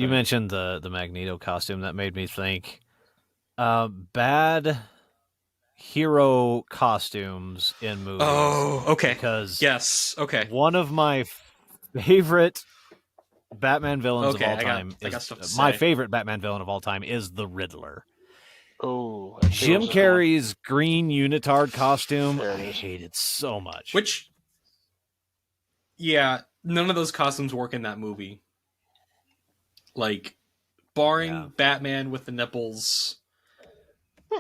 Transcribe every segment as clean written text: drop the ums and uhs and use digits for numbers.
You mentioned the Magneto costume. That made me think bad hero costumes in movies. Oh, okay. Because Yes. Okay. one of my favorite Batman villains of Okay. all I got time I got is stuff to my say. favorite Batman villain of all time is the Riddler. Oh, I think Jim this is the one. Carrey's green unitard costume, There it I is. hate it so much. Which, yeah, none of those costumes work in that movie. Like, barring Yeah. Batman with the nipples,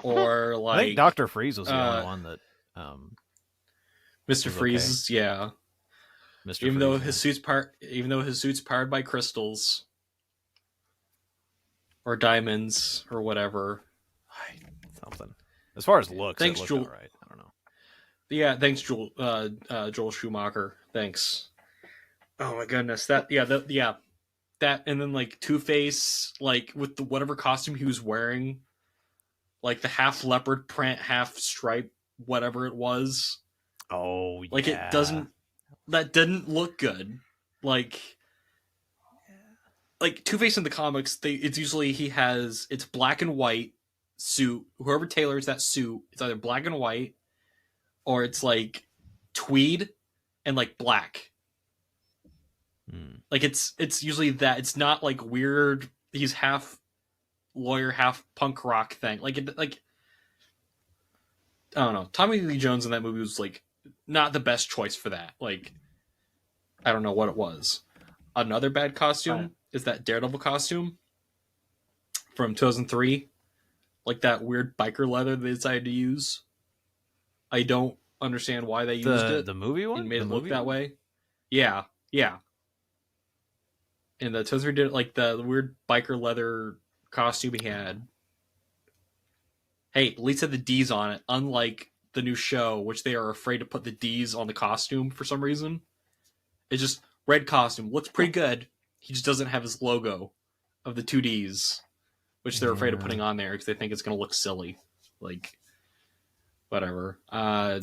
or I think like Dr. Freeze was the only one that Mr. was Freeze. okay. Yeah, Mr. even Freeze, though yeah. his suit's powered by crystals or diamonds or whatever. Something. As far as looks, Thanks, it looked Joel. all right. I don't know. Yeah, thanks, Joel. Joel Schumacher. Thanks. Oh my goodness, that, and then like Two-Face, like with the whatever costume he was wearing, like the half leopard print, half stripe, whatever it was. Oh, Like yeah. that didn't look good. Like Two-Face in the comics, it's usually it's black and white suit. Whoever tailors that suit, it's either black and white or it's like tweed and like black. Like it's usually that. It's not like weird. He's half lawyer, half punk rock thing. Like I don't know. Tommy Lee Jones in that movie was like not the best choice for that. Like I don't know what it was. Another bad costume is that Daredevil costume from 2003. Like that weird biker leather they decided to use. I don't understand why they used it. The movie one? And made the it look that one? way. Yeah. And the 2003 did like the weird biker leather costume he had. Hey, at least had the D's on it, unlike the new show, which they are afraid to put the D's on the costume for some reason. It's just red costume. Looks pretty good. He just doesn't have his logo of the two D's, which they're afraid of putting on there because they think it's going to look silly. Like, whatever. I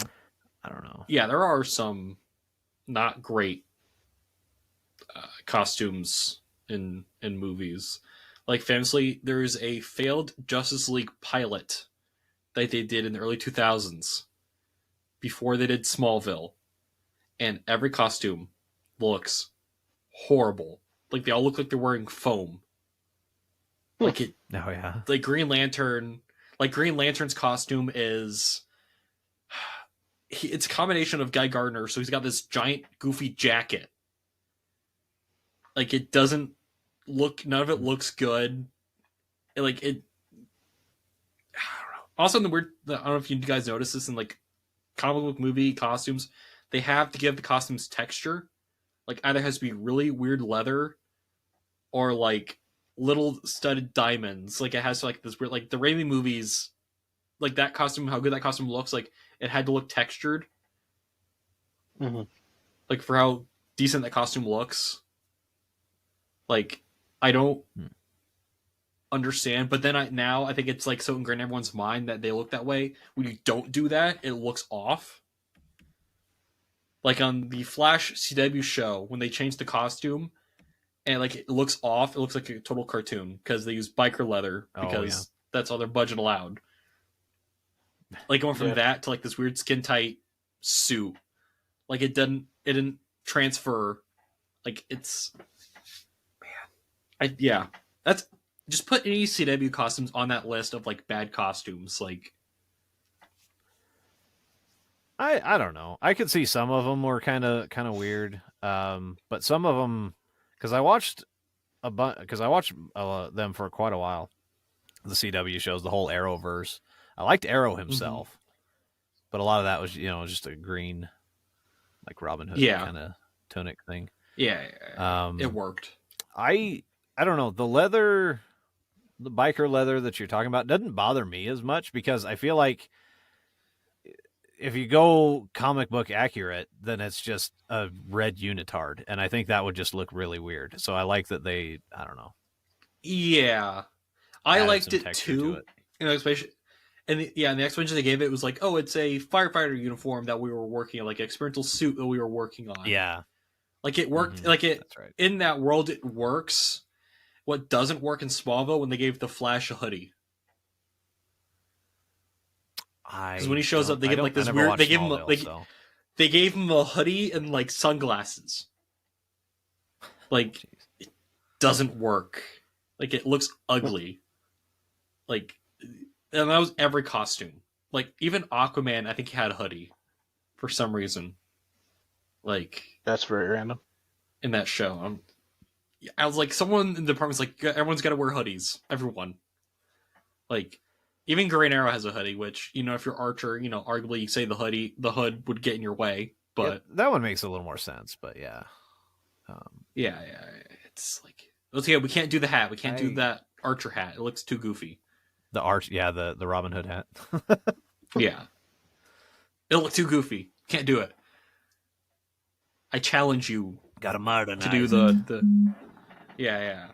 don't know. Yeah, there are some not great costumes in movies. Like, famously, there's a failed Justice League pilot that they did in the early 2000s before they did Smallville, and every costume looks horrible. Like they all look like they're wearing foam. Like it. Oh yeah. Like Green Lantern. Like Green Lantern's costume is. It's a combination of Guy Gardner, so he's got this giant goofy jacket. Like it doesn't look. None of it looks good. Like it. I don't know. Also, in the weird. I don't know if you guys notice this in like comic book movie costumes, they have to give the costumes texture. Like either has to be really weird leather, or like little studded diamonds. Like it has to like this weird, like the Raimi movies, like that costume. How good that costume looks, like it had to look textured. Mm-hmm. Like for how decent that costume looks. Like I don't understand, but then I think it's like so ingrained in everyone's mind that they look that way. When you don't do that, it looks off. Like on the Flash CW show, when they changed the costume and like it looks off, it looks like a total cartoon because they use biker leather because that's all their budget allowed. Like going from that to like this weird skin tight suit, like it didn't transfer. Like it's that's just put any CW costumes on that list of like bad costumes. Like I don't know. I could see some of them were kind of weird, but some of them, because I watched them for quite a while. The CW shows, the whole Arrowverse. I liked Arrow himself, but a lot of that was just a green, like Robin Hood kind of tunic thing. Yeah, it worked. I don't know, the biker leather that you're talking about doesn't bother me as much because I feel like if you go comic book accurate, then it's just a red unitard, and I think that would just look really weird. So I like that they, I don't know. Yeah, I liked it too. Especially, and the explanation they gave it was like, oh, it's a firefighter uniform that we were working on, like an experimental suit that we were working on. Yeah, like it worked. Like it that's right. In that world, it works. what doesn't work in Smallville when they gave the Flash a hoodie. Because when he shows up, they give like this weird. They give him they gave him a hoodie and like sunglasses. Like it doesn't work. Like it looks ugly. Like, and that was every costume. Like even Aquaman, I think he had a hoodie for some reason. Like That's very random. In that show, I was like, someone in the department's like, everyone's got to wear hoodies. Everyone. Like, even Green Arrow has a hoodie, which, you know, if you're Archer, you know, arguably you say the hood would get in your way. But yeah, that one makes a little more sense. But yeah, yeah, it's like, let's we can't do the hat. We can't do that Archer hat. It looks too goofy. The Robin Hood hat. Yeah, it'll look too goofy. Can't do it. I challenge you. Got to modernize to do the yeah.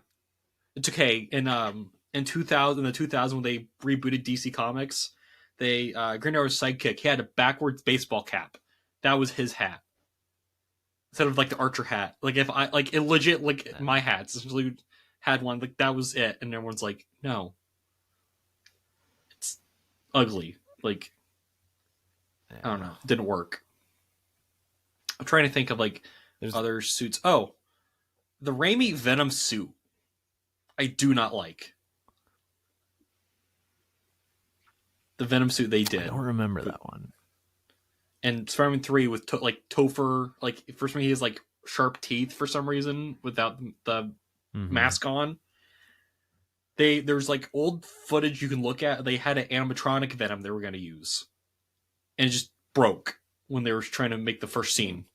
It's okay. In 2000 when they rebooted DC Comics, they Green Arrow's sidekick, he had a backwards baseball cap. That was his hat. Instead of like the Archer hat. Like if I like it legit like my hats essentially had one, like that was it, and everyone's like, no. It's ugly. Like I don't know. It didn't work. I'm trying to think of like other suits. Oh, the Raimi Venom suit. I do not like the Venom suit they did. I don't remember that one. And Spider-Man 3 with Topher, like first one he has like sharp teeth for some reason without the mask on. There's like old footage you can look at. They had an animatronic Venom they were going to use, and it just broke when they were trying to make the first scene.